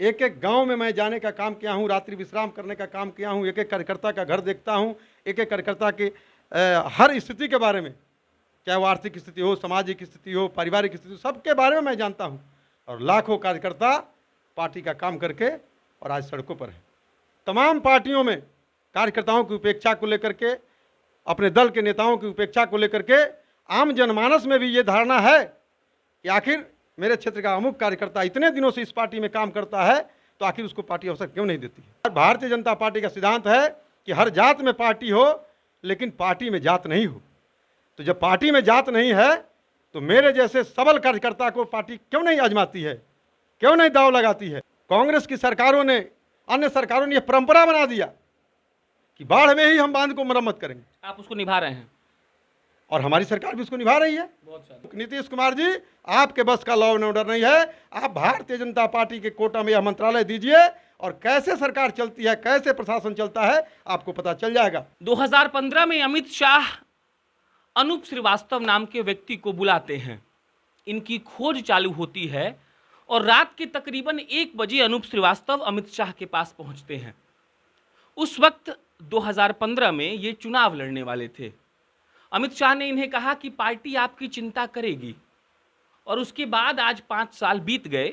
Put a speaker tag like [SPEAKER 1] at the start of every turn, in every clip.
[SPEAKER 1] एक एक गांव में मैं जाने का काम किया हूं, रात्रि विश्राम करने का काम किया हूं, एक एक कार्यकर्ता का घर देखता हूं, एक एक कार्यकर्ता के हर स्थिति के बारे में, चाहे वो आर्थिक स्थिति हो, सामाजिक स्थिति हो, पारिवारिक स्थिति हो, सबके बारे में मैं जानता हूं। और लाखों कार्यकर्ता पार्टी का काम करके और आज सड़कों पर है। तमाम पार्टियों में कार्यकर्ताओं की उपेक्षा को लेकर के, अपने दल के नेताओं की उपेक्षा को लेकर के आम जनमानस में भी ये धारणा है कि आखिर मेरे क्षेत्र का अमुक कार्यकर्ता इतने दिनों से इस पार्टी में काम करता है, तो आखिर उसको पार्टी अवसर क्यों नहीं देती है। भारतीय जनता पार्टी का सिद्धांत है कि हर जात में पार्टी हो, लेकिन पार्टी में जात नहीं हो। तो जब पार्टी में जात नहीं है, तो मेरे जैसे सबल कार्यकर्ता को पार्टी क्यों नहीं आजमाती है, क्यों नहीं दांव लगाती है। कांग्रेस की सरकारों ने, अन्य सरकारों ने यह परंपरा बना दिया कि बाढ़ में ही हम बांध को मरम्मत करेंगे।
[SPEAKER 2] आप उसको निभा रहे हैं
[SPEAKER 1] और हमारी सरकार भी उसको निभा रही है।
[SPEAKER 2] बहुत।
[SPEAKER 1] नीतीश कुमार जी, आपके बस का लॉ एंड ऑर्डर नहीं है। आप भारतीय जनता पार्टी के कोटा में यह मंत्रालय दीजिए और कैसे सरकार चलती है, कैसे प्रशासन चलता है, आपको पता चल जाएगा।
[SPEAKER 2] 2015 में अमित शाह अनूप श्रीवास्तव नाम के व्यक्ति को बुलाते हैं, इनकी खोज चालू होती है और रात के तकरीबन 1 बजे अनूप श्रीवास्तव अमित शाह के पास पहुंचते हैं। उस वक्त 2015 में ये चुनाव लड़ने वाले थे। अमित शाह ने इन्हें कहा कि पार्टी आपकी चिंता करेगी, और उसके बाद आज 5 साल बीत गए।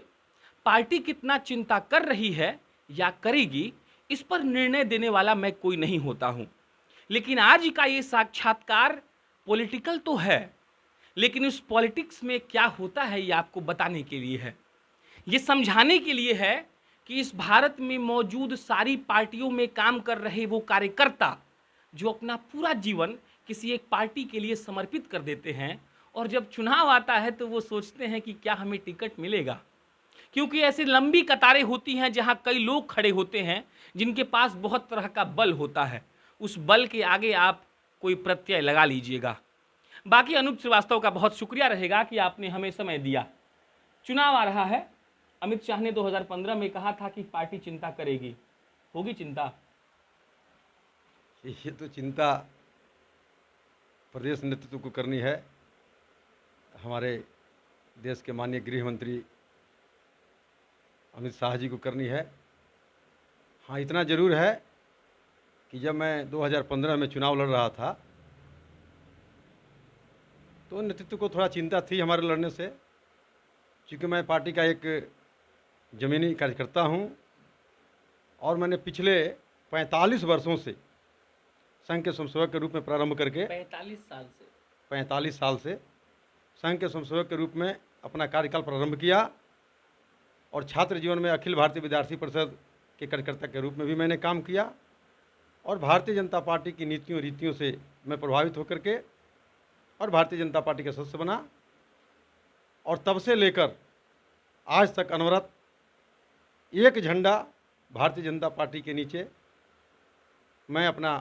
[SPEAKER 2] पार्टी कितना चिंता कर रही है या करेगी, इस पर निर्णय देने वाला मैं कोई नहीं होता हूं। लेकिन आज का ये साक्षात्कार पॉलिटिकल तो है, लेकिन उस पॉलिटिक्स में क्या होता है ये आपको बताने के लिए है, ये समझाने के लिए है कि इस भारत में मौजूद सारी पार्टियों में काम कर रहे वो कार्यकर्ता जो अपना पूरा जीवन किसी एक पार्टी के लिए समर्पित कर देते हैं, और जब चुनाव आता है तो वो सोचते हैं कि क्या हमें टिकट मिलेगा, क्योंकि ऐसी लंबी कतारें होती हैं जहां कई लोग खड़े होते हैं जिनके पास बहुत तरह का बल होता है। उस बल के आगे आप कोई प्रत्यय लगा लीजिएगा। बाकी अनूप श्रीवास्तव का बहुत शुक्रिया रहेगा कि आपने हमें समय दिया। चुनाव आ रहा है, अमित शाह ने 2015 में कहा था कि पार्टी चिंता करेगी, होगी चिंता?
[SPEAKER 1] ये तो चिंता प्रदेश नेतृत्व को करनी है, हमारे देश के माननीय गृह मंत्री अमित शाह जी को करनी है। हाँ, इतना जरूर है कि जब मैं 2015 में चुनाव लड़ रहा था तो नेतृत्व को थोड़ा चिंता थी हमारे लड़ने से, क्योंकि मैं पार्टी का एक ज़मीनी कार्यकर्ता हूं और मैंने पिछले 45 वर्षों से संघ के स्वयंसेवक के रूप में प्रारंभ करके 45 साल से संघ के स्वयंसेवक के रूप में अपना कार्यकाल प्रारंभ किया, और छात्र जीवन में अखिल भारतीय विद्यार्थी परिषद के कार्यकर्ता के रूप में भी मैंने काम किया, और भारतीय जनता पार्टी की नीतियों रीतियों से मैं प्रभावित होकर के और भारतीय जनता पार्टी का सदस्य बना, और तब से लेकर आज तक अनवरत एक झंडा भारतीय जनता पार्टी के नीचे मैं अपना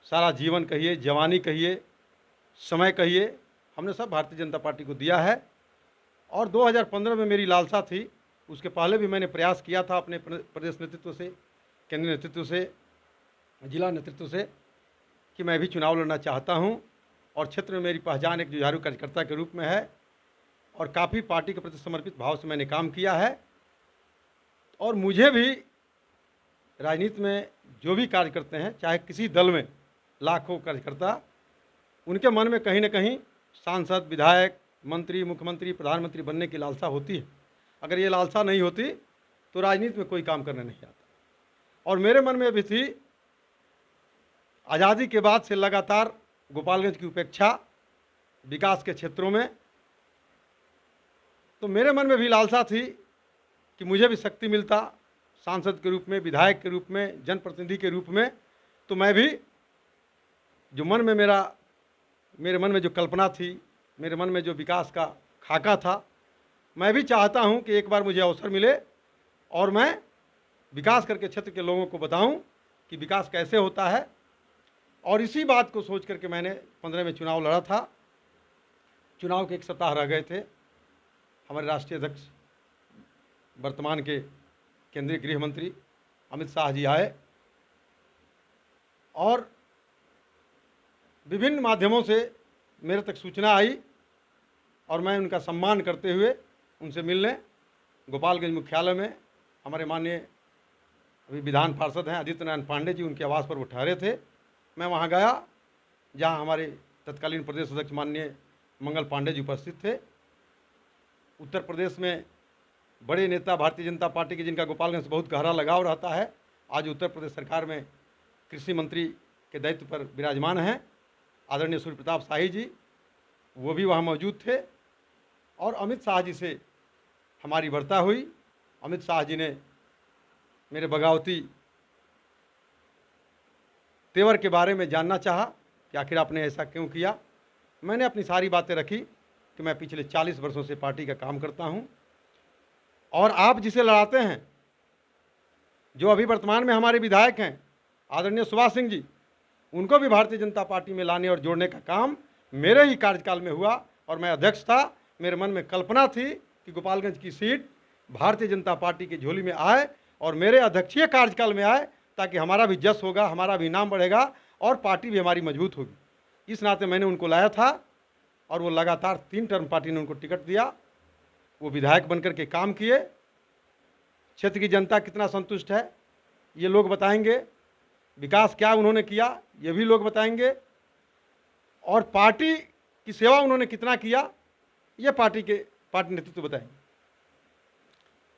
[SPEAKER 1] सारा जीवन कहिए, जवानी कहिए, समय कहिए, हमने सब भारतीय जनता पार्टी को दिया है। और 2015 में मेरी लालसा थी, उसके पहले भी मैंने प्रयास किया था अपने प्रदेश नेतृत्व से, केंद्रीय नेतृत्व से, जिला नेतृत्व से, कि मैं भी चुनाव लड़ना चाहता हूं, और क्षेत्र में मेरी पहचान एक जुझारू कार्यकर्ता के रूप में है, और काफ़ी पार्टी के प्रति समर्पित भाव से मैंने काम किया है। और मुझे भी राजनीति में जो भी कार्य करते हैं, चाहे किसी दल में लाखों कार्यकर्ता, उनके मन में कहीं ना कहीं सांसद, विधायक, मंत्री, मुख्यमंत्री, प्रधानमंत्री बनने की लालसा होती है। अगर ये लालसा नहीं होती तो राजनीति में कोई काम करने नहीं आता। और मेरे मन में भी थी, आज़ादी के बाद से लगातार गोपालगंज की उपेक्षा विकास के क्षेत्रों में, तो मेरे मन में भी लालसा थी कि मुझे भी शक्ति मिलता सांसद के रूप में, विधायक के रूप में, जनप्रतिनिधि के रूप में। तो मैं भी जो मेरे मन में जो कल्पना थी, मेरे मन में जो विकास का खाका था, मैं भी चाहता हूं कि एक बार मुझे अवसर मिले और मैं विकास करके क्षेत्र के लोगों को बताऊं कि विकास कैसे होता है। और इसी बात को सोच करके मैंने 15 में चुनाव लड़ा था। चुनाव के 1 सप्ताह रह गए थे। हमारे राष्ट्रीय अध्यक्ष, वर्तमान के केंद्रीय गृह मंत्री अमित शाह जी आए और विभिन्न माध्यमों से मेरे तक सूचना आई, और मैं उनका सम्मान करते हुए उनसे मिलने गोपालगंज मुख्यालय में हमारे माननीय अभी विधान पार्षद हैं आदित्य नारायण पांडे जी, उनके आवास पर वो ठहरे थे। मैं वहाँ गया जहाँ हमारे तत्कालीन प्रदेश अध्यक्ष माननीय मंगल पांडे जी उपस्थित थे। उत्तर प्रदेश में बड़े नेता भारतीय जनता पार्टी के, जिनका गोपालगंज से बहुत गहरा लगाव रहता है, आज उत्तर प्रदेश सरकार में कृषि मंत्री के दायित्व पर विराजमान हैं, आदरणीय सूर्य प्रताप शाही जी, वो भी वहाँ मौजूद थे। और अमित शाह जी से हमारी वार्ता हुई। अमित शाह जी ने मेरे बगावती तेवर के बारे में जानना चाहा कि आखिर आपने ऐसा क्यों किया। मैंने अपनी सारी बातें रखी कि मैं पिछले 40 वर्षों से पार्टी का काम करता हूं, और आप जिसे लड़ाते हैं, जो अभी वर्तमान में हमारे विधायक हैं आदरणीय सुभाष सिंह जी, उनको भी भारतीय जनता पार्टी में लाने और जोड़ने का काम मेरे ही कार्यकाल में हुआ। और मैं अध्यक्ष था, मेरे मन में कल्पना थी कि गोपालगंज की सीट भारतीय जनता पार्टी की झोली में आए और मेरे अध्यक्षीय कार्यकाल में आए, ताकि हमारा भी जस होगा, हमारा भी नाम बढ़ेगा और पार्टी भी हमारी मजबूत होगी। इस नाते मैंने उनको लाया था और वो लगातार 3 टर्म पार्टी ने उनको टिकट दिया। वो विधायक बनकर के काम किए। क्षेत्र की जनता कितना संतुष्ट है ये लोग बताएंगे, विकास क्या उन्होंने किया ये भी लोग बताएंगे, और पार्टी की सेवा उन्होंने कितना किया ये पार्टी नेतृत्व बताएंगे।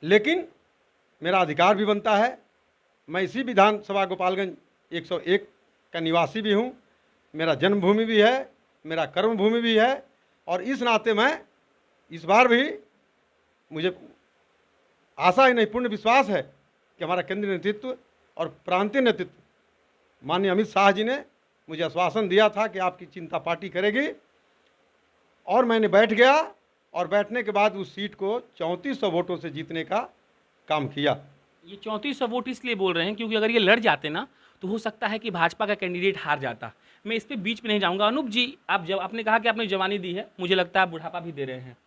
[SPEAKER 1] लेकिन मेरा अधिकार भी बनता है, मैं इसी विधानसभा गोपालगंज 101 का निवासी भी हूँ, मेरा जन्मभूमि भी है, मेरा कर्मभूमि भी है, और इस नाते मैं इस बार भी, मुझे आशा ही नहीं पूर्ण विश्वास है कि हमारा केंद्रीय नेतृत्व और प्रांतीय नेतृत्व माननीय अमित शाह जी ने मुझे आश्वासन दिया था कि आपकी चिंता पार्टी करेगी, और मैंने बैठ गया और बैठने के बाद उस सीट को 3400 वोटों से जीतने का काम किया।
[SPEAKER 2] ये 3400 वोट इसलिए बोल रहे हैं क्योंकि अगर ये लड़ जाते ना तो हो सकता है कि भाजपा का कैंडिडेट हार जाता। मैं इस पे बीच में नहीं जाऊंगा। अनूप जी, आप जब आपने कहा कि आपने जवानी दी है, मुझे लगता है आप बुढ़ापा भी दे रहे हैं।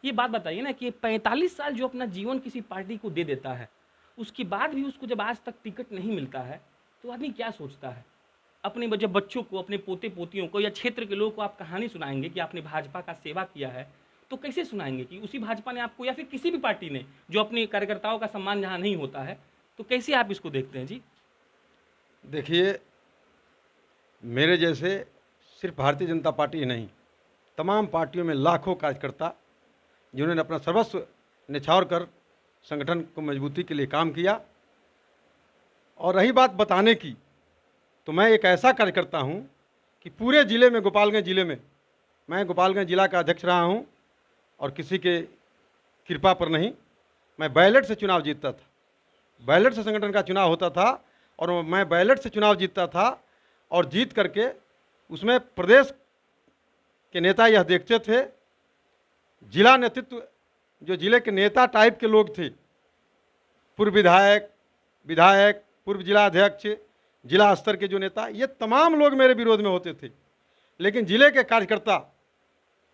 [SPEAKER 2] ये बात बताइए ना कि 45 साल जो अपना जीवन किसी पार्टी को दे देता है, उसके बाद भी उसको जब आज तक टिकट नहीं मिलता है तो आदमी क्या सोचता है। अपने जब बच्चों को, अपने पोते पोतियों को या क्षेत्र के लोगों को आप कहानी सुनाएंगे कि आपने भाजपा का सेवा किया है, तो कैसे सुनाएंगे कि उसी भाजपा ने आपको, या फिर किसी भी पार्टी ने जो अपने कार्यकर्ताओं का सम्मान जहाँ नहीं होता है, तो कैसे आप इसको देखते हैं जी?
[SPEAKER 1] देखिए, मेरे जैसे सिर्फ भारतीय जनता पार्टी ही नहीं, तमाम पार्टियों में लाखों कार्यकर्ता जिन्होंने अपना सर्वस्व न्यौछावर कर संगठन को मजबूती के लिए काम किया। और रही बात बताने की, तो मैं एक ऐसा कार्यकर्ता हूं कि पूरे ज़िले में, गोपालगंज ज़िले में, मैं गोपालगंज जिला का अध्यक्ष रहा हूं, और किसी के कृपा पर नहीं, मैं बैलेट से चुनाव जीतता था। बैलेट से संगठन का चुनाव होता था और मैं बैलेट से चुनाव जीतता था, और जीत करके उसमें प्रदेश के नेता यह देखते थे, जिला नेतृत्व जो जिले के नेता टाइप के लोग थे, पूर्व विधायक, पूर्व जिला अध्यक्ष, जिला स्तर के जो नेता, ये तमाम लोग मेरे विरोध में होते थे। लेकिन जिले के कार्यकर्ता,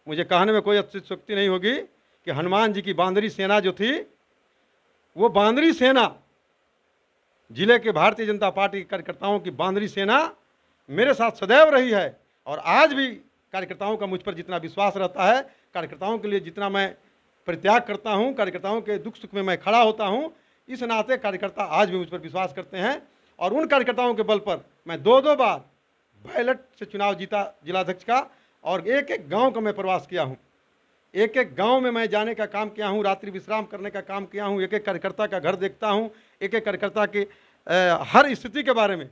[SPEAKER 1] मुझे कहने में कोई अतिशयोक्ति नहीं होगी कि हनुमान जी की बांदरी सेना जो थी, वो बांदरी सेना, जिले के भारतीय जनता पार्टी के कार्यकर्ताओं की बांदरी सेना मेरे साथ सदैव रही है। और आज भी कार्यकर्ताओं का मुझ पर जितना विश्वास रहता है, कार्यकर्ताओं के लिए जितना मैं परित्याग करता हूं, कार्यकर्ताओं के दुख सुख में मैं खड़ा होता हूं, इस नाते कार्यकर्ता आज भी मुझ पर विश्वास करते हैं। और उन कार्यकर्ताओं के बल पर मैं 2-2 बार बैलेट से चुनाव जीता जिलाध्यक्ष का, और एक एक गांव का मैं प्रवास किया हूं, एक एक गांव में मैं जाने का काम किया हूं, रात्रि विश्राम करने का काम किया हूं, एक एक कार्यकर्ता का घर देखता हूं, एक एक कार्यकर्ता के हर स्थिति के बारे में,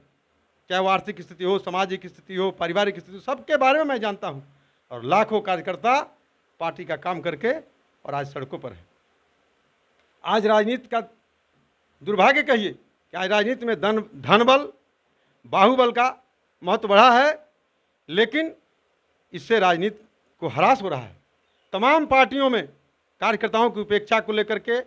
[SPEAKER 1] चाहे वो आर्थिक स्थिति हो, सामाजिक स्थिति हो, पारिवारिक स्थिति हो, सबके बारे में मैं जानता हूं। और लाखों कार्यकर्ता पार्टी का काम करके और आज सड़कों पर है। आज राजनीति का दुर्भाग्य कहिए कि आज राजनीति में धन बल, बाहुबल का महत्व बढ़ा है, लेकिन इससे राजनीति को ह्रास हो रहा है। तमाम पार्टियों में कार्यकर्ताओं की उपेक्षा को लेकर के,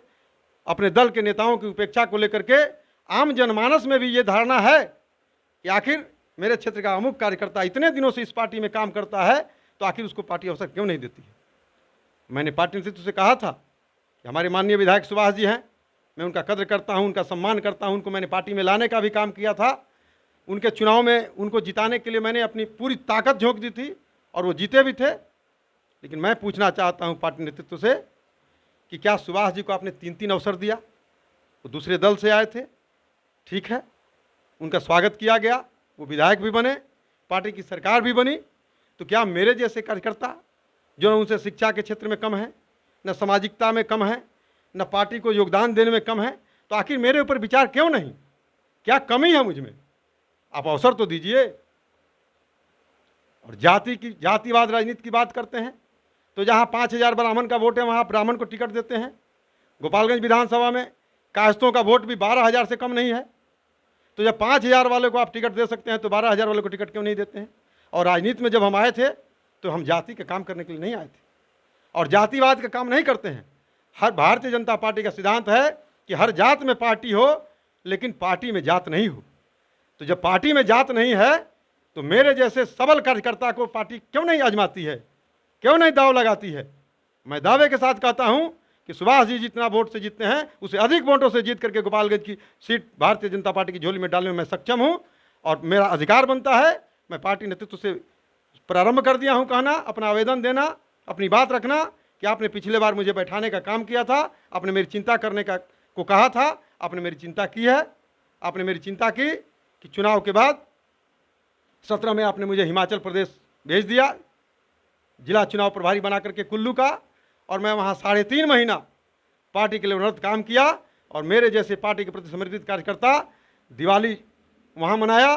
[SPEAKER 1] अपने दल के नेताओं की उपेक्षा को लेकर के, आम जनमानस में भी ये धारणा है कि आखिर मेरे क्षेत्र का अमुक कार्यकर्ता इतने दिनों से इस पार्टी में काम करता है, तो आखिर उसको पार्टी अवसर क्यों नहीं देती है। मैंने पार्टी नेतृत्व से कहा था कि हमारे माननीय विधायक सुभाष जी हैं, मैं उनका कद्र करता हूं, उनका सम्मान करता हूं, उनको मैंने पार्टी में लाने का भी काम किया था। उनके चुनाव में उनको जिताने के लिए मैंने अपनी पूरी ताकत झोंक दी थी और वो जीते भी थे। लेकिन मैं पूछना चाहता हूं पार्टी नेतृत्व से कि क्या सुभाष जी को आपने 3-3 अवसर दिया? वो दूसरे दल से आए थे, ठीक है, उनका स्वागत किया गया, वो विधायक भी बने, पार्टी की सरकार भी बनी। तो क्या मेरे जैसे कार्यकर्ता जो न उनसे शिक्षा के क्षेत्र में कम है, न सामाजिकता में कम है, न पार्टी को योगदान देने में कम है, तो आखिर मेरे ऊपर विचार क्यों नहीं? क्या कमी है मुझ में? आप अवसर तो दीजिए। और जातिवाद राजनीति की बात करते हैं तो जहाँ 5,000 ब्राह्मण का वोट है वहाँ ब्राह्मण को टिकट देते हैं। गोपालगंज विधानसभा में कायस्थों का वोट भी 12,000 से कम नहीं है। तो जब 5,000 वाले को आप टिकट दे सकते हैं तो 12,000 वाले को टिकट क्यों नहीं देते हैं? और राजनीति में जब हम आए थे तो हम जाति का काम करने के लिए नहीं आए थे और जातिवाद का काम नहीं करते हैं। हर भारतीय जनता पार्टी का सिद्धांत है कि हर जात में पार्टी हो लेकिन पार्टी में जात नहीं हो। तो जब पार्टी में जात नहीं है तो मेरे जैसे सबल कार्यकर्ता को पार्टी क्यों नहीं आजमाती है, क्यों नहीं दाव लगाती है? मैं दावे के साथ कहता हूं कि सुभाष जी जितना वोट से जीतते हैं उससे अधिक वोटों से जीत करके गोपालगंज की सीट भारतीय जनता पार्टी की झोली में डालने में मैं सक्षम हूं और मेरा अधिकार बनता है। मैं पार्टी नेतृत्व से प्रारंभ कर दिया हूं कहना, अपना आवेदन देना, अपनी बात रखना कि आपने पिछले बार मुझे बैठाने का काम किया था, आपने मेरी चिंता करने का को कहा था, आपने मेरी चिंता की है। आपने मेरी चिंता की कि चुनाव के बाद 17 में आपने मुझे हिमाचल प्रदेश भेज दिया जिला चुनाव प्रभारी बना करके कुल्लू का, और मैं वहाँ 3.5 महीना पार्टी के लिए उन्नत काम किया और मेरे जैसे पार्टी के प्रति समर्पित कार्यकर्ता दिवाली वहाँ मनाया।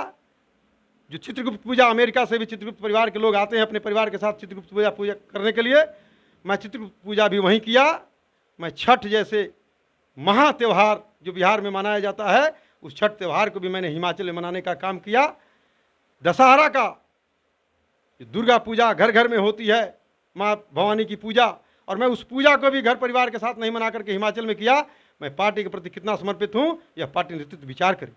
[SPEAKER 1] जो चित्रगुप्त पूजा, अमेरिका से भी चित्रगुप्त परिवार के लोग आते हैं अपने परिवार के साथ चित्रगुप्त पूजा करने के लिए, मैं चित्रगुप्त पूजा भी वहीं किया। मैं छठ जैसे महा त्यौहार जो बिहार में मनाया जाता है उस छठ त्यौहार को भी मैंने हिमाचल में मनाने का काम किया। दशहरा का दुर्गा पूजा घर घर में होती है, माँ भवानी की पूजा, और मैं उस पूजा को भी घर परिवार के साथ नहीं मना करके हिमाचल में किया। मैं पार्टी के प्रति कितना समर्पित हूँ यह पार्टी नेतृत्व विचार करे।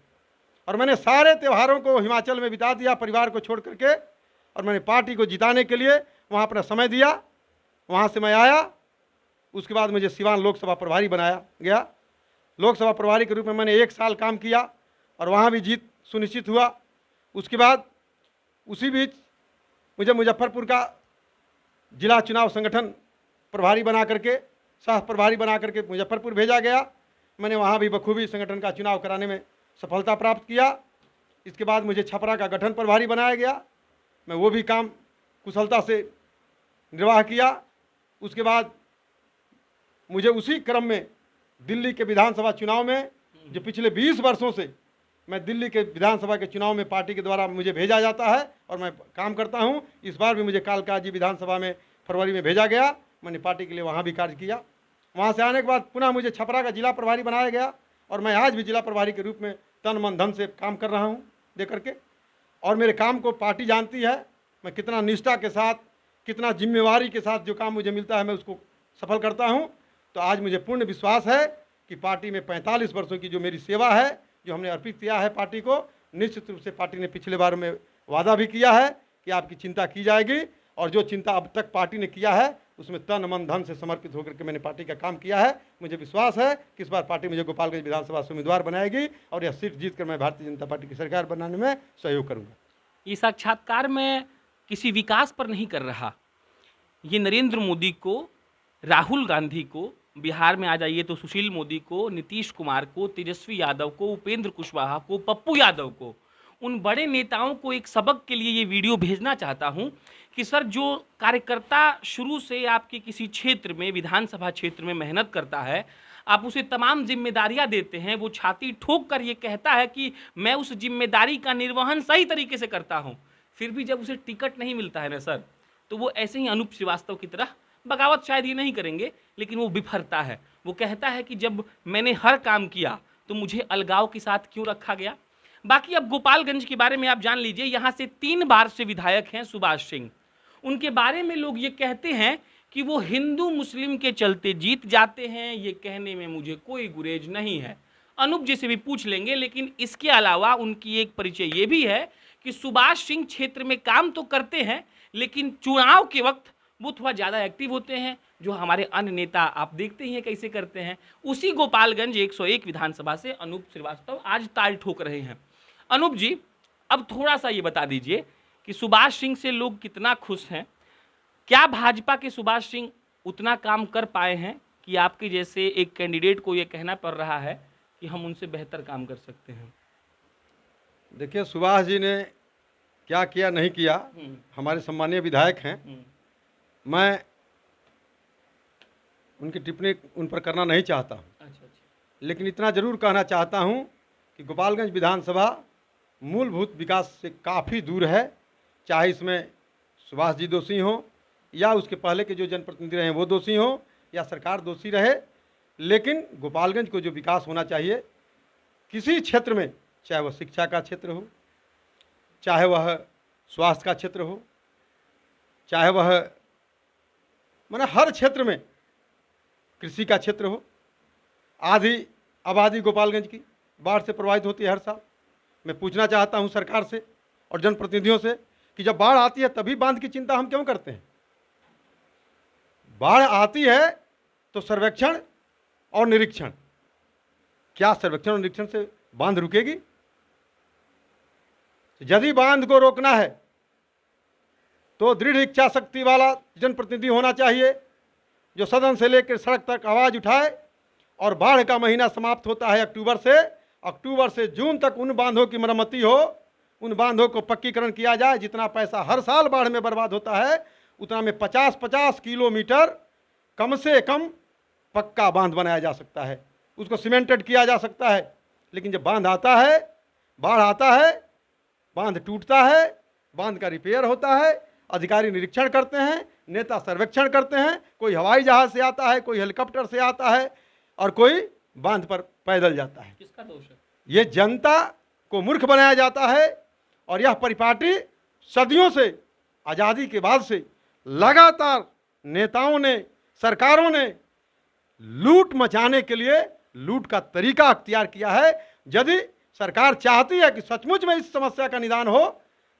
[SPEAKER 1] और मैंने सारे त्योहारों को हिमाचल में बिता दिया परिवार को छोड़ करके, और मैंने पार्टी को जिताने के लिए वहाँ अपना समय दिया। वहाँ से मैं आया, उसके बाद मुझे सिवान लोकसभा प्रभारी बनाया गया। लोकसभा प्रभारी के रूप में मैंने 1 साल काम किया और वहाँ भी जीत सुनिश्चित हुआ। उसके बाद उसी बीच मुझे मुजफ्फरपुर का जिला चुनाव संगठन प्रभारी बना करके, सह प्रभारी बना करके मुजफ्फरपुर भेजा गया। मैंने वहाँ भी बखूबी संगठन का चुनाव कराने में सफलता प्राप्त किया। इसके बाद मुझे छपरा का गठन प्रभारी बनाया गया, मैं वो भी काम कुशलता से निर्वाह किया। उसके बाद मुझे उसी क्रम में दिल्ली के विधानसभा चुनाव में, जो पिछले 20 वर्षों से मैं दिल्ली के विधानसभा के चुनाव में पार्टी के द्वारा मुझे भेजा जाता है और मैं काम करता हूं। इस बार भी मुझे कालकाजी विधानसभा में फरवरी में भेजा गया, मैंने पार्टी के लिए वहां भी कार्य किया। वहां से आने के बाद पुनः मुझे छपरा का जिला प्रभारी बनाया गया और मैं आज भी जिला प्रभारी के रूप में तन मन धन से काम कर रहा हूँ दे करके। और मेरे काम को पार्टी जानती है, मैं कितना निष्ठा के साथ, कितना जिम्मेवारी के साथ जो काम मुझे मिलता है मैं उसको सफल करता हूँ। तो आज मुझे पूर्ण विश्वास है कि पार्टी में 45 वर्षों की जो मेरी सेवा है, जो हमने अर्पित किया है पार्टी को, निश्चित रूप से पार्टी ने पिछले बार में वादा भी किया है कि आपकी चिंता की जाएगी, और जो चिंता अब तक पार्टी ने किया है उसमें तन मन धन से समर्पित होकर के मैंने पार्टी का काम किया है। मुझे विश्वास है कि इस बार पार्टी मुझे गोपालगंज विधानसभा से उम्मीदवार बनाएगी और यह सीट जीत कर मैं भारतीय जनता पार्टी की सरकार बनाने में सहयोग करूँगा।
[SPEAKER 2] ये साक्षात्कार मैं किसी विकास पर नहीं कर रहा, ये नरेंद्र मोदी को, राहुल गांधी को, बिहार में आ जाइए तो सुशील मोदी को, नीतीश कुमार को, तेजस्वी यादव को, उपेंद्र कुशवाहा को, पप्पू यादव को, उन बड़े नेताओं को एक सबक के लिए ये वीडियो भेजना चाहता हूं कि सर, जो कार्यकर्ता शुरू से आपके किसी क्षेत्र में, विधानसभा क्षेत्र में मेहनत करता है, आप उसे तमाम जिम्मेदारियां देते हैं, वो छाती ठोक कर ये कहता है कि मैं उस जिम्मेदारी का निर्वहन सही तरीके से करता हूं, फिर भी जब उसे टिकट नहीं मिलता है ना सर, तो वो ऐसे ही अनूप श्रीवास्तव की तरह, बगावत शायद ये नहीं करेंगे लेकिन वो बिफरता है। वो कहता है कि जब मैंने हर काम किया तो मुझे अलगाव के साथ क्यों रखा गया। बाकी अब गोपालगंज के बारे में आप जान लीजिए, यहाँ से 3 बार से विधायक हैं सुभाष सिंह। उनके बारे में लोग ये कहते हैं कि वो हिंदू मुस्लिम के चलते जीत जाते हैं। ये कहने में मुझे कोई गुरेज नहीं है, अनूप जी से भी पूछ लेंगे। लेकिन इसके अलावा उनकी एक परिचय ये भी है कि सुभाष सिंह क्षेत्र में काम तो करते हैं लेकिन चुनाव के वक्त वो थोड़ा ज़्यादा एक्टिव होते हैं, जो हमारे अन्य नेता आप देखते ही हैं कैसे करते हैं। उसी गोपालगंज 101 विधानसभा से अनूप श्रीवास्तव आज ताल ठोक रहे हैं। अनूप जी, अब थोड़ा सा ये बता दीजिए कि सुभाष सिंह से लोग कितना खुश हैं, क्या भाजपा के सुभाष सिंह उतना काम कर पाए हैं कि आपके जैसे एक कैंडिडेट को ये कहना पड़ रहा है कि हम उनसे बेहतर काम कर सकते हैं?
[SPEAKER 1] देखिए, सुभाष जी ने क्या किया नहीं किया, हमारे सम्मानीय विधायक हैं, मैं उनकी टिप्पणी उन पर करना नहीं चाहता हूँ।
[SPEAKER 2] अच्छा।
[SPEAKER 1] लेकिन इतना जरूर कहना चाहता हूँ कि गोपालगंज विधानसभा मूलभूत विकास से काफ़ी दूर है, चाहे इसमें सुभाष जी दोषी हों या उसके पहले के जो जनप्रतिनिधि रहे वो दोषी हों या सरकार दोषी रहे, लेकिन गोपालगंज को जो विकास होना चाहिए किसी क्षेत्र में, चाहे वह शिक्षा का क्षेत्र हो, चाहे वह स्वास्थ्य का क्षेत्र हो, चाहे वह माने हर क्षेत्र में, कृषि का क्षेत्र हो, आधी आबादी गोपालगंज की बाढ़ से प्रभावित होती है हर साल। मैं पूछना चाहता हूं सरकार से और जनप्रतिनिधियों से कि जब बाढ़ आती है तभी बांध की चिंता हम क्यों करते हैं? बाढ़ आती है तो सर्वेक्षण और निरीक्षण, क्या सर्वेक्षण और निरीक्षण से बांध रुकेगी? यदि बांध को रोकना है तो दृढ़ इच्छा शक्ति वाला जनप्रतिनिधि होना चाहिए जो सदन से लेकर सड़क तक आवाज उठाए। और बाढ़ का महीना समाप्त होता है अक्टूबर से जून तक उन बांधों की मरम्मती हो, उन बांधों को पक्कीकरण किया जाए। जितना पैसा हर साल बाढ़ में बर्बाद होता है उतना में 50-50 किलोमीटर कम से कम पक्का बांध बनाया जा सकता है, उसको सीमेंटेड किया जा सकता है। लेकिन जब बांध आता है, बाढ़ आता है, बांध टूटता है, बांध का रिपेयर होता है, अधिकारी निरीक्षण करते हैं, नेता सर्वेक्षण करते हैं, कोई हवाई जहाज से आता है, कोई हेलीकॉप्टर से आता है और कोई बांध पर पैदल जाता है।
[SPEAKER 2] किसका दोष है?
[SPEAKER 1] ये जनता को मूर्ख बनाया जाता है। और यह परिपाटी सदियों से, आज़ादी के बाद से लगातार नेताओं ने, सरकारों ने लूट मचाने के लिए लूट का तरीका अख्तियार किया है। यदि सरकार चाहती है कि सचमुच में इस समस्या का निदान हो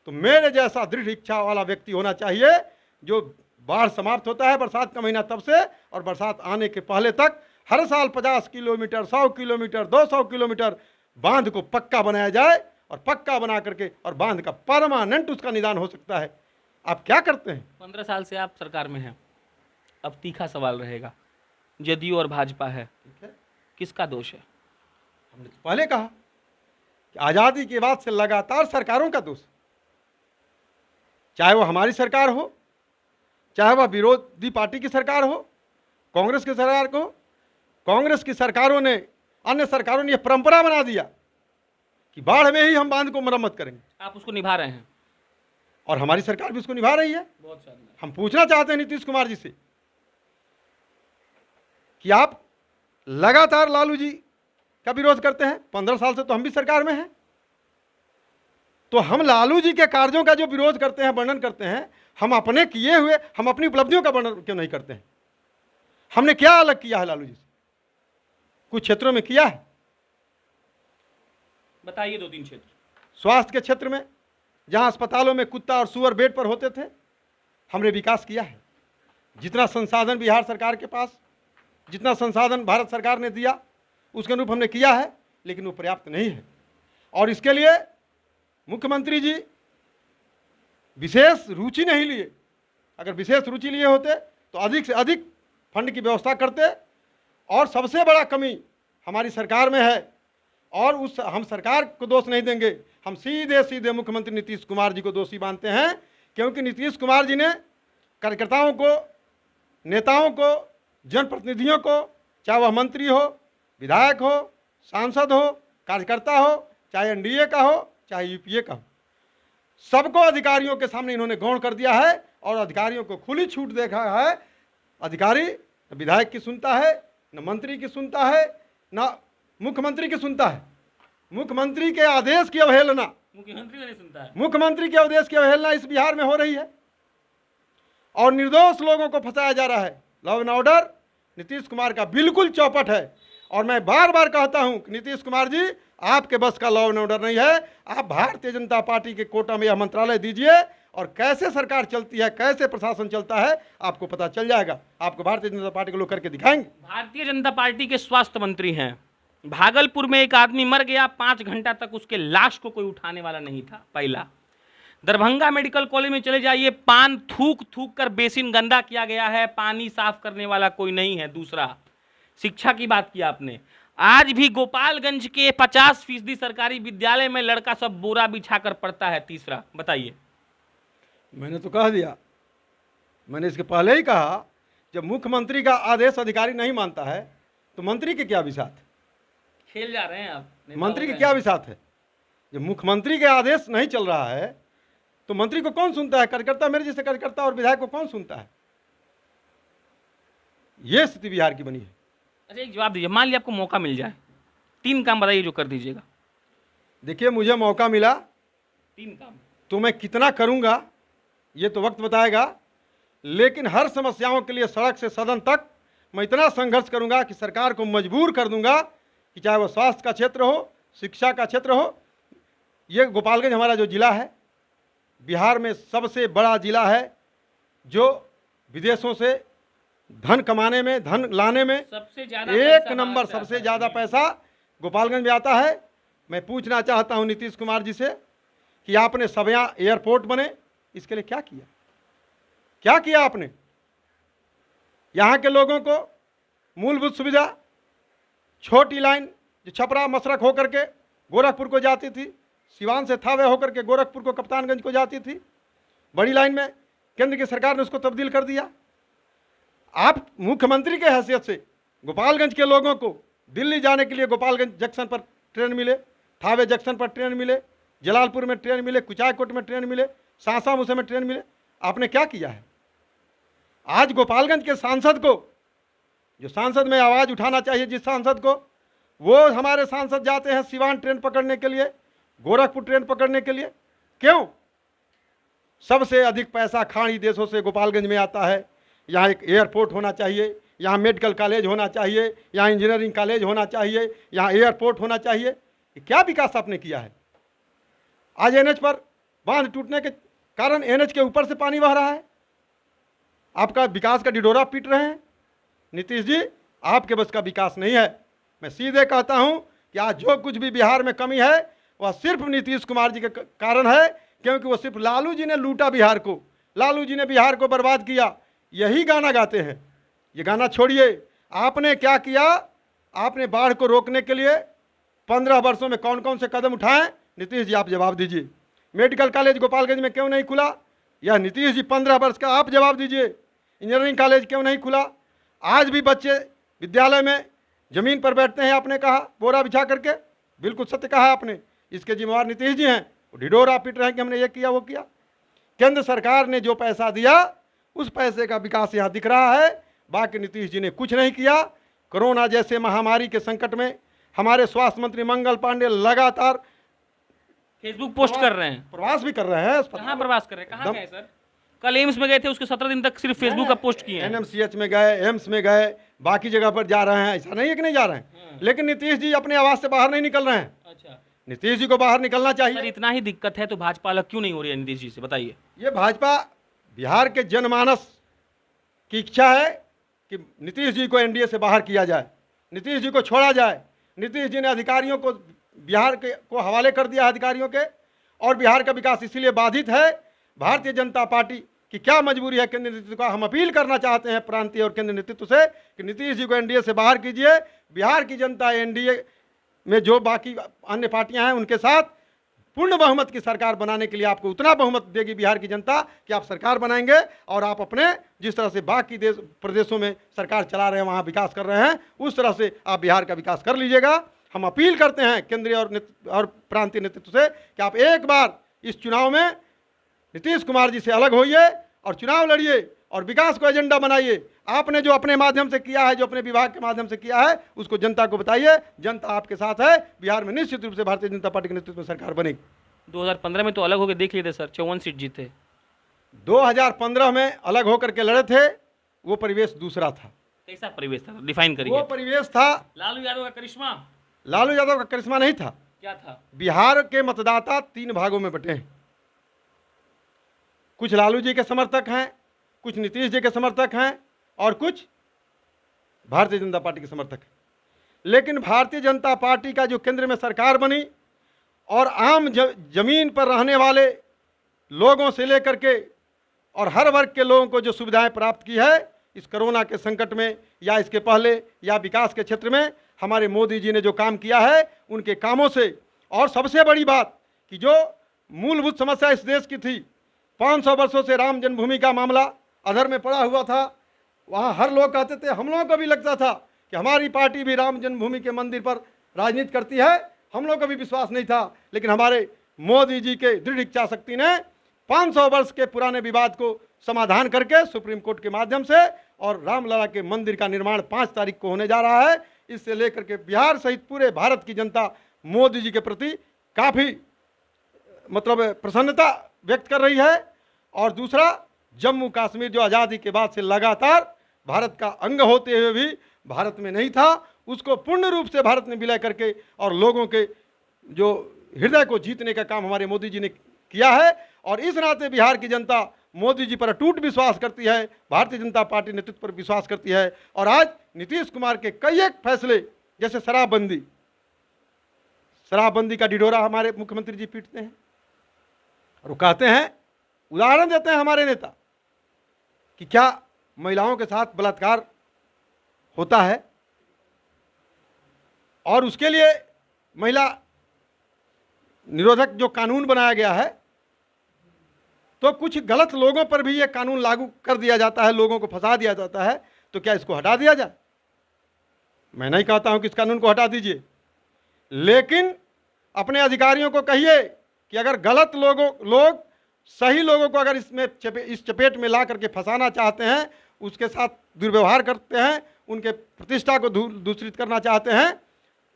[SPEAKER 1] तो मेरे जैसा दृढ़ इच्छा वाला व्यक्ति होना चाहिए जो बाढ़ समाप्त होता है बरसात का महीना तब से और बरसात आने के पहले तक हर साल 50 किलोमीटर, 100 किलोमीटर, 200 किलोमीटर बांध को पक्का बनाया जाए और पक्का बना करके और बांध का परमानेंट उसका निदान हो सकता है। आप क्या करते हैं?
[SPEAKER 2] 15 साल से आप सरकार में हैं। अब तीखा सवाल रहेगा, जदयू और भाजपा है,
[SPEAKER 1] ठीक है,
[SPEAKER 2] किसका दोष है?
[SPEAKER 1] हमने तो पहले कहा कि आज़ादी के बाद से लगातार सरकारों का दोष, चाहे वो हमारी सरकार हो, चाहे वह विरोधी पार्टी की सरकार हो, कांग्रेस की सरकार को, कांग्रेस की सरकारों ने, अन्य सरकारों ने यह परंपरा बना दिया कि बाढ़ में ही हम बांध को मरम्मत करेंगे।
[SPEAKER 2] आप उसको निभा रहे हैं
[SPEAKER 1] और हमारी सरकार भी उसको निभा रही है।
[SPEAKER 2] बहुत शानदार।
[SPEAKER 1] हम पूछना चाहते हैं नीतीश कुमार जी से कि आप लगातार लालू जी का विरोध करते हैं, 15 साल से तो हम भी सरकार में हैं, तो हम लालू जी के कार्यों का जो विरोध करते हैं, वर्णन करते हैं, हम अपने किए हुए, हम अपनी उपलब्धियों का वर्णन क्यों नहीं करते हैं? हमने क्या अलग किया है लालू जी से? कुछ क्षेत्रों में किया है।
[SPEAKER 2] बताइए 2-3 क्षेत्र।
[SPEAKER 1] स्वास्थ्य के क्षेत्र में जहां अस्पतालों में कुत्ता और सुअर बेड पर होते थे, हमने विकास किया है। जितना संसाधन बिहार सरकार के पास, जितना संसाधन भारत सरकार ने दिया उसके अनुरूप हमने किया है, लेकिन वो पर्याप्त नहीं है। और इसके लिए मुख्यमंत्री जी विशेष रुचि नहीं लिए। अगर विशेष रुचि लिए होते तो अधिक से अधिक फंड की व्यवस्था करते। और सबसे बड़ा कमी हमारी सरकार में है, और उस हम सरकार को दोष नहीं देंगे, हम सीधे सीधे मुख्यमंत्री नीतीश कुमार जी को दोषी मानते हैं। क्योंकि नीतीश कुमार जी ने कार्यकर्ताओं को, नेताओं को, जनप्रतिनिधियों को, चाहे वह मंत्री हो, विधायक हो, सांसद हो, कार्यकर्ता हो, चाहे एनडीए का हो, चाहे यूपीए का हो, सबको अधिकारियों के सामने इन्होंने गौण कर दिया है और अधिकारियों को खुली छूट देखा है। अधिकारी न विधायक की सुनता है, न मंत्री की सुनता है, न मुख्यमंत्री की सुनता है। मुख्यमंत्री के आदेश की अवहेलना,
[SPEAKER 2] मुख्यमंत्री नहीं सुनता है।
[SPEAKER 1] मुख्यमंत्री के आदेश की अवहेलना इस बिहार में हो रही है और निर्दोष लोगों को फंसाया जा रहा है। Law and order Nitish Kumar का बिल्कुल चौपट है। और मैं बार बार कहता हूं कि नीतीश कुमार जी, आपके बस का लॉ एंड ऑर्डर नहीं है। आप भारतीय जनता पार्टी के कोटा में यह मंत्रालय दीजिए और कैसे सरकार चलती है, कैसे प्रशासन चलता है, आपको पता चल जाएगा। आपको भारतीय जनता पार्टी के लोग करके दिखाएंगे।
[SPEAKER 2] भारतीय जनता पार्टी के स्वास्थ्य मंत्री हैं। भागलपुर में एक आदमी मर गया, 5 घंटा तक उसके लाश को कोई उठाने वाला नहीं था। पहला। दरभंगा मेडिकल कॉलेज में चले जाइए, पान थूक थूक कर बेसिन गंदा किया गया है, पानी साफ करने वाला कोई नहीं है। दूसरा, शिक्षा की बात की आपने, आज भी गोपालगंज के 50% सरकारी विद्यालय में लड़का सब बोरा बिछाकर पढ़ता है। तीसरा बताइए।
[SPEAKER 1] मैंने तो कह दिया, मैंने इसके पहले ही कहा, जब मुख्यमंत्री का आदेश अधिकारी नहीं मानता है तो मंत्री के क्या विसात है?
[SPEAKER 2] खेल जा रहे हैं आप,
[SPEAKER 1] मंत्री के क्या विसात है? जब मुख्यमंत्री के आदेश नहीं चल रहा है तो मंत्री को कौन सुनता है? कार्यकर्ता, मेरे जैसे कार्यकर्ता और विधायक को कौन सुनता है? ये स्थिति बिहार की बनी है।
[SPEAKER 2] अच्छा एक जवाब दीजिए, मान लिया आपको मौका मिल जाए, 3 काम बताइए जो कर दीजिएगा।
[SPEAKER 1] देखिए, मुझे मौका मिला
[SPEAKER 2] 3 काम।
[SPEAKER 1] तो मैं कितना करूंगा ये तो वक्त बताएगा, लेकिन हर समस्याओं के लिए सड़क से सदन तक मैं इतना संघर्ष करूंगा कि सरकार को मजबूर कर दूंगा कि चाहे वो स्वास्थ्य का क्षेत्र हो, शिक्षा का क्षेत्र हो। ये गोपालगंज हमारा जो ज़िला है, बिहार में सबसे बड़ा ज़िला है, जो विदेशों से धन कमाने में, धन लाने में
[SPEAKER 2] सबसे ज्यादा
[SPEAKER 1] एक नंबर, सबसे ज़्यादा पैसा गोपालगंज में आता है। मैं पूछना चाहता हूं नीतीश कुमार जी से कि आपने सभया एयरपोर्ट बने, इसके लिए क्या किया? क्या किया आपने? यहाँ के लोगों को मूलभूत सुविधा, छोटी लाइन जो छपरा मसरक होकर के गोरखपुर को जाती थी, सिवान से थावे होकर के गोरखपुर को कप्तानगंज को जाती थी, बड़ी लाइन में केंद्र की सरकार ने उसको तब्दील कर दिया। आप मुख्यमंत्री के हैसियत से गोपालगंज के लोगों को दिल्ली जाने के लिए गोपालगंज जंक्शन पर ट्रेन मिले, थावे जंक्शन पर ट्रेन मिले, जलालपुर में ट्रेन मिले, कुचायकोट में ट्रेन मिले, सासा मुसे में ट्रेन मिले, आपने क्या किया है? आज गोपालगंज के सांसद को, जो सांसद में आवाज़ उठाना चाहिए जिस सांसद को, वो हमारे सांसद जाते हैं सिवान ट्रेन पकड़ने के लिए, गोरखपुर ट्रेन पकड़ने के लिए। क्यों? सबसे अधिक पैसा खाड़ी देशों से गोपालगंज में आता है। यहाँ एक एयरपोर्ट होना चाहिए, यहाँ मेडिकल कॉलेज होना चाहिए, यहाँ इंजीनियरिंग कॉलेज होना चाहिए, यहाँ एयरपोर्ट होना चाहिए। ये क्या विकास आपने किया है? आज एनएच पर बांध टूटने के कारण एनएच के ऊपर से पानी बह रहा है, आपका विकास का डिडोरा पीट रहे हैं। नीतीश जी, आपके बस का विकास नहीं है। मैं सीधे कहता हूं कि आज जो कुछ भी बिहार में कमी है वह सिर्फ नीतीश कुमार जी के कारण है, क्योंकि वो सिर्फ लालू जी ने लूटा बिहार को, लालू जी ने बिहार को बर्बाद किया, यही गाना गाते हैं। ये गाना छोड़िए, आपने क्या किया? आपने बाढ़ को रोकने के लिए 15 वर्षों में कौन कौन से कदम उठाए? नीतीश जी आप जवाब दीजिए। मेडिकल कॉलेज गोपालगंज में क्यों नहीं खुला? यह नीतीश जी 15 वर्ष का आप जवाब दीजिए। इंजीनियरिंग कॉलेज क्यों नहीं खुला? आज भी बच्चे विद्यालय में ज़मीन पर बैठते हैं, आपने कहा बोरा बिछा करके, बिल्कुल सत्य कहा आपने। इसके जिम्मेवार नीतीश जी हैं, वो ढिढोरा पीट रहे हैं कि हमने ये किया वो किया। केंद्र सरकार ने जो पैसा दिया उस पैसे का विकास यहाँ दिख रहा है, बाकी नीतीश जी ने कुछ नहीं किया। कोरोना जैसे महामारी के संकट में हमारे स्वास्थ्य मंत्री मंगल पांडे लगातार
[SPEAKER 2] फेसबुक पोस्ट कर रहे हैं,
[SPEAKER 1] प्रवास भी कर रहे हैं।
[SPEAKER 2] कहाँ प्रवास कर रहे हैं? कहाँ गए सर? कल एम्स में गए थे, उसके 17 दिन तक सिर्फ फेसबुक का पोस्ट किए हैं।
[SPEAKER 1] एनएमसीएच में गए, एम्स में गए, बाकी जगह पर जा रहे हैं, ऐसा नहीं है कि नहीं जा रहे हैं। लेकिन नीतीश जी अपने आवाज से बाहर नहीं निकल रहे हैं।
[SPEAKER 2] अच्छा,
[SPEAKER 1] नीतीश जी को बाहर निकलना
[SPEAKER 2] सर
[SPEAKER 1] चाहिए।
[SPEAKER 2] इतना ही दिक्कत है तो भाजपा अलग क्यों नहीं हो रही है नीतीश जी से, बताइए।
[SPEAKER 1] ये भाजपा, बिहार के जनमानस की इच्छा है कि नीतीश जी को एनडीए से बाहर किया जाए, नीतीश जी को छोड़ा जाए। नीतीश जी ने अधिकारियों को बिहार के को हवाले कर दिया अधिकारियों के, और बिहार का विकास इसीलिए बाधित है। भारतीय जनता पार्टी की क्या मजबूरी है केंद्र नेतृत्व का? हम अपील करना चाहते हैं प्रांतीय और केंद्र नेतृत्व से कि नीतीश जी को एनडीए से बाहर कीजिए। बिहार की जनता एनडीए में जो बाकी अन्य पार्टियां हैं उनके साथ पूर्ण बहुमत की सरकार बनाने के लिए आपको उतना बहुमत देगी बिहार की जनता कि आप सरकार बनाएंगे, और आप अपने जिस तरह से बाकी देश प्रदेशों में सरकार चला रहे हैं, वहाँ विकास कर रहे हैं, उस तरह से आप बिहार का विकास कर लीजिएगा। हम अपील करते हैं केंद्रीय और प्रांतीय नेतृत्व से कि आप एक बार इस चुनाव में नीतीश कुमार जी से अलग होइए और चुनाव लड़िए और विकास को एजेंडा बनाइए। आपने जो अपने माध्यम से किया है, जो अपने विभाग के माध्यम से किया है, उसको जनता को बताइए। जनता आपके साथ है। बिहार में निश्चित रूप से भारतीय जनता पार्टी के नेतृत्व में सरकार बनेगी।
[SPEAKER 2] 2015 में तो अलग होकर देख लिए थे सर, 54 सीट जीते।
[SPEAKER 1] 2015 में अलग होकर के लड़े थे, वो परिवेश दूसरा था।
[SPEAKER 2] कैसा परिवेश था, डिफाइन करिए।
[SPEAKER 1] वो परिवेश था
[SPEAKER 2] लालू यादव का करिश्मा।
[SPEAKER 1] लालू यादव का करिश्मा नहीं था।
[SPEAKER 2] क्या था?
[SPEAKER 1] बिहार के मतदाता 3 भागों में बटे हैं। कुछ लालू जी के समर्थक हैं, कुछ नीतीश जी के समर्थक हैं, और कुछ भारतीय जनता पार्टी के समर्थक हैं। लेकिन भारतीय जनता पार्टी का जो केंद्र में सरकार बनी और आम जमीन पर रहने वाले लोगों से लेकर के और हर वर्ग के लोगों को जो सुविधाएं प्राप्त की है इस कोरोना के संकट में या इसके पहले या विकास के क्षेत्र में, हमारे मोदी जी ने जो काम किया है उनके कामों से। और सबसे बड़ी बात कि जो मूलभूत समस्या इस देश की थी, 500 वर्षों से राम जन्मभूमि का मामला अधर में पड़ा हुआ था। वहाँ हर लोग कहते थे, हम लोगों को भी लगता था कि हमारी पार्टी भी राम जन्मभूमि के मंदिर पर राजनीति करती है, हम लोग को भी विश्वास नहीं था। लेकिन हमारे मोदी जी के दृढ़ इच्छा शक्ति ने 500 वर्ष के पुराने विवाद को समाधान करके सुप्रीम कोर्ट के माध्यम से और रामलला के मंदिर का निर्माण 5 तारीख को होने जा रहा है। इससे लेकर के बिहार सहित पूरे भारत की जनता मोदी जी के प्रति काफ़ी मतलब प्रसन्नता व्यक्त कर रही है। और दूसरा, जम्मू कश्मीर जो आज़ादी के बाद से लगातार भारत का अंग होते हुए भी भारत में नहीं था, उसको पूर्ण रूप से भारत ने विलय करके और लोगों के जो हृदय को जीतने का काम हमारे मोदी जी ने किया है। और इस नाते बिहार की जनता मोदी जी पर अटूट विश्वास करती है, भारतीय जनता पार्टी नेतृत्व पर विश्वास करती है। और आज नीतीश कुमार के कई एक फैसले, जैसे शराबबंदी का डिडोरा हमारे मुख्यमंत्री जी पीटते हैं और वो कहते हैं, उदाहरण देते हैं हमारे नेता कि क्या महिलाओं के साथ बलात्कार होता है और उसके लिए महिला निरोधक जो कानून बनाया गया है, तो कुछ गलत लोगों पर भी ये कानून लागू कर दिया जाता है, लोगों को फंसा दिया जाता है, तो क्या इसको हटा दिया जाए? मैं नहीं कहता हूं कि इस कानून को हटा दीजिए, लेकिन अपने अधिकारियों को कहिए कि अगर गलत लोग सही लोगों को अगर इस चपेट में ला करके फंसाना चाहते हैं, उसके साथ दुर्व्यवहार करते हैं, उनके प्रतिष्ठा को दूषित करना चाहते हैं,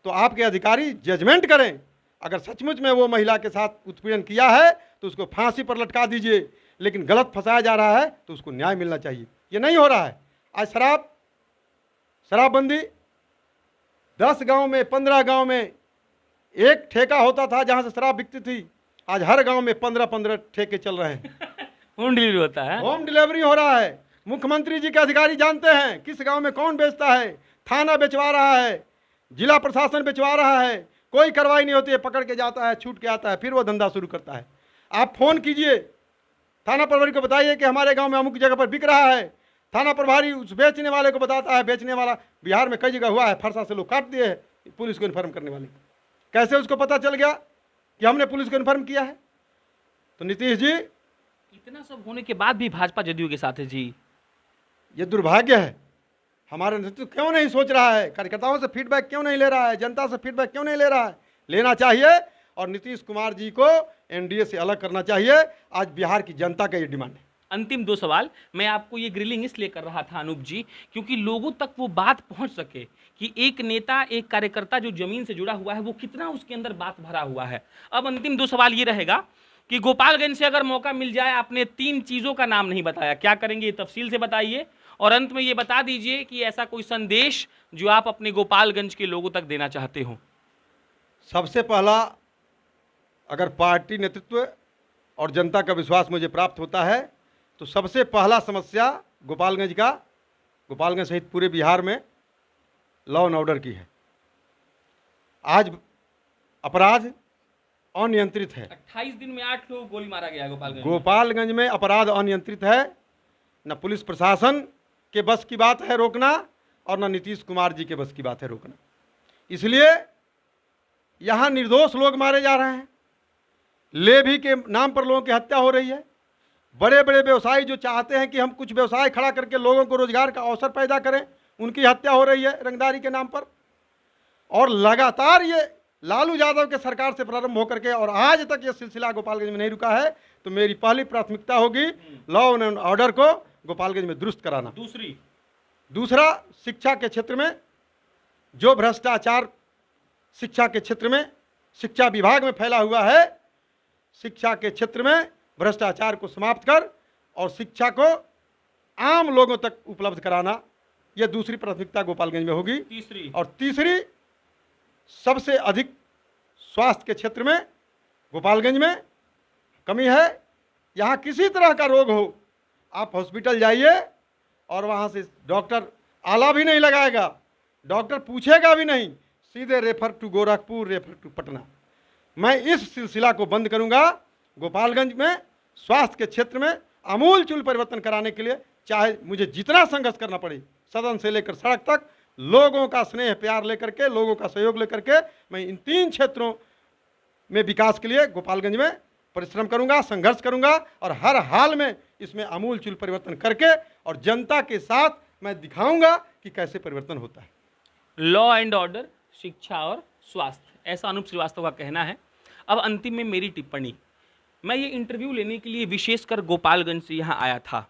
[SPEAKER 1] तो आपके अधिकारी जजमेंट करें। अगर सचमुच में वो महिला के साथ उत्पीड़न किया है तो उसको फांसी पर लटका दीजिए, लेकिन गलत फंसाया जा रहा है तो उसको न्याय मिलना चाहिए। ये नहीं हो रहा है। आज शराबबंदी 10 गांव में 15 गांव में एक ठेका होता था जहां से शराब बिकती थी, आज हर गांव में 15-15 ठेके चल रहे हैं।
[SPEAKER 2] होम डिलीवरी होता है,
[SPEAKER 1] होम डिलीवरी हो रहा है। मुख्यमंत्री जी के अधिकारी जानते हैं किस गांव में कौन बेचता है, थाना बेचवा रहा है, जिला प्रशासन बेचवा रहा है, कोई कार्रवाई नहीं होती है, पकड़ के जाता है, छूट के आता है, फिर वो धंधा शुरू करता है। आप फोन कीजिए, थाना प्रभारी को बताइए कि हमारे गांव में अमुक जगह पर बिक रहा है, थाना प्रभारी उस बेचने वाले को बताता है, बेचने वाला बिहार में कई जगह हुआ है, फरसा से लोग काट दिए हैं पुलिस को इन्फॉर्म करने वाले। कैसे उसको पता चल गया कि हमने पुलिस को इन्फॉर्म किया है? तो नीतीश जी,
[SPEAKER 2] इतना सब होने के बाद भी भाजपा जदयू के साथ है जी,
[SPEAKER 1] ये दुर्भाग्य है। हमारा नेतृत्व क्यों नहीं सोच रहा है, कार्यकर्ताओं से फीडबैक क्यों नहीं ले रहा है, जनता से फीडबैक क्यों नहीं ले रहा है? लेना चाहिए और नीतीश कुमार जी को एनडीए से अलग करना चाहिए। आज बिहार की जनता का ये डिमांड है।
[SPEAKER 2] अंतिम 2 सवाल। मैं आपको ये ग्रिलिंग इसलिए कर रहा था अनूप जी, क्योंकि लोगों तक वो बात पहुंच सके कि एक नेता, एक कार्यकर्ता जो जमीन से जुड़ा हुआ है, वो कितना उसके अंदर बात भरा हुआ है। अब अंतिम 2 सवाल ये रहेगा कि गोपालगंज से अगर मौका मिल जाए, आपने 3 चीज़ों का नाम नहीं बताया, क्या करेंगे ये तफसील से बताइए। और अंत में ये बता दीजिए कि ऐसा कोई संदेश जो आप अपने गोपालगंज के लोगों तक देना चाहते हो।
[SPEAKER 1] सबसे पहला, अगर पार्टी नेतृत्व और जनता का विश्वास मुझे प्राप्त होता है तो सबसे पहला समस्या गोपालगंज सहित पूरे बिहार में लॉ एंड ऑर्डर की है। आज अपराध अनियंत्रित है।
[SPEAKER 2] 28 दिन में 8 लोग गोली मारा गया
[SPEAKER 1] गोपालगंज में अपराध अनियंत्रित है। न पुलिस प्रशासन के बस की बात है रोकना और न नीतीश कुमार जी के बस की बात है रोकना। इसलिए यहाँ निर्दोष लोग मारे जा रहे हैं, लेवी के नाम पर लोगों की हत्या हो रही है। बड़े बड़े व्यवसायी जो चाहते हैं कि हम कुछ व्यवसाय खड़ा करके लोगों को रोजगार का अवसर पैदा करें, उनकी हत्या हो रही है रंगदारी के नाम पर। और लगातार ये लालू यादव के सरकार से प्रारंभ होकर के और आज तक ये सिलसिला गोपालगंज में नहीं रुका है। तो मेरी पहली प्राथमिकता होगी लॉ एंड ऑर्डर को गोपालगंज में दुरुस्त कराना। दूसरा, शिक्षा के क्षेत्र में जो भ्रष्टाचार शिक्षा के क्षेत्र में, शिक्षा विभाग में फैला हुआ है, शिक्षा के क्षेत्र में भ्रष्टाचार को समाप्त कर और शिक्षा को आम लोगों तक उपलब्ध कराना, यह दूसरी प्राथमिकता गोपालगंज में होगी। तीसरी, सबसे अधिक स्वास्थ्य के क्षेत्र में गोपालगंज में कमी है। यहाँ किसी तरह का रोग हो, आप हॉस्पिटल जाइए और वहाँ से डॉक्टर आला भी नहीं लगाएगा, डॉक्टर पूछेगा भी नहीं, सीधे refer to Gorakhpur, refer to Patna. मैं इस सिलसिला को बंद करूँगा। गोपालगंज में स्वास्थ्य के क्षेत्र में आमूलचूल परिवर्तन कराने के लिए चाहे मुझे जितना संघर्ष करना पड़े, सदन से लेकर सड़क तक, लोगों का स्नेह प्यार लेकर के, लोगों का सहयोग लेकर के मैं इन 3 क्षेत्रों में विकास के लिए गोपालगंज में परिश्रम करूंगा, संघर्ष करूंगा और हर हाल में इसमें आमूल-चूल परिवर्तन करके और जनता के साथ मैं दिखाऊंगा कि कैसे परिवर्तन होता है।
[SPEAKER 2] लॉ एंड ऑर्डर, शिक्षा और स्वास्थ्य, ऐसा अनूप श्रीवास्तव का कहना है। अब अंतिम में मेरी टिप्पणी। मैं ये इंटरव्यू लेने के लिए विशेषकर गोपालगंज से यहाँ आया था।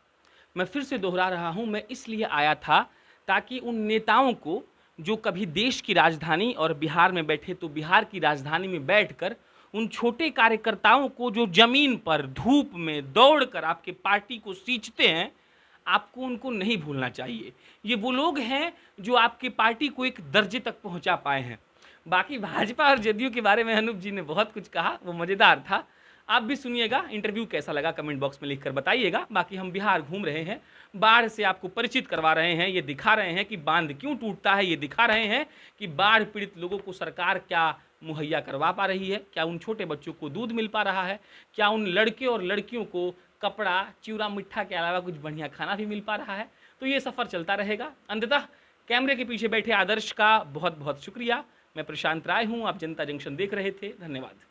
[SPEAKER 2] मैं फिर से दोहरा रहा हूँ, मैं इसलिए आया था ताकि उन नेताओं को जो कभी देश की राजधानी और बिहार में बैठे तो बिहार की राजधानी में बैठकर उन छोटे कार्यकर्ताओं को जो जमीन पर धूप में दौड़कर आपके पार्टी को सींचते हैं, आपको उनको नहीं भूलना चाहिए। ये वो लोग हैं जो आपकी पार्टी को एक दर्जे तक पहुंचा पाए हैं। बाकी भाजपा और जदयू के बारे में अनूप जी ने बहुत कुछ कहा, वो मज़ेदार था। आप भी सुनिएगा, इंटरव्यू कैसा लगा कमेंट बॉक्स में लिखकर बताइएगा। बाकी हम बिहार घूम रहे हैं, बाढ़ से आपको परिचित करवा रहे हैं, ये दिखा रहे हैं कि बांध क्यों टूटता है, ये दिखा रहे हैं कि बाढ़ पीड़ित लोगों को सरकार क्या मुहैया करवा पा रही है, क्या उन छोटे बच्चों को दूध मिल पा रहा है, क्या उन लड़के और लड़कियों को कपड़ा, चिवड़ा, मिठा के अलावा कुछ बढ़िया खाना भी मिल पा रहा है। तो ये सफ़र चलता रहेगा। अंततः कैमरे के पीछे बैठे आदर्श का बहुत बहुत शुक्रिया। मैं प्रशांत राय हूँ, आप जनता जंक्शन देख रहे थे। धन्यवाद।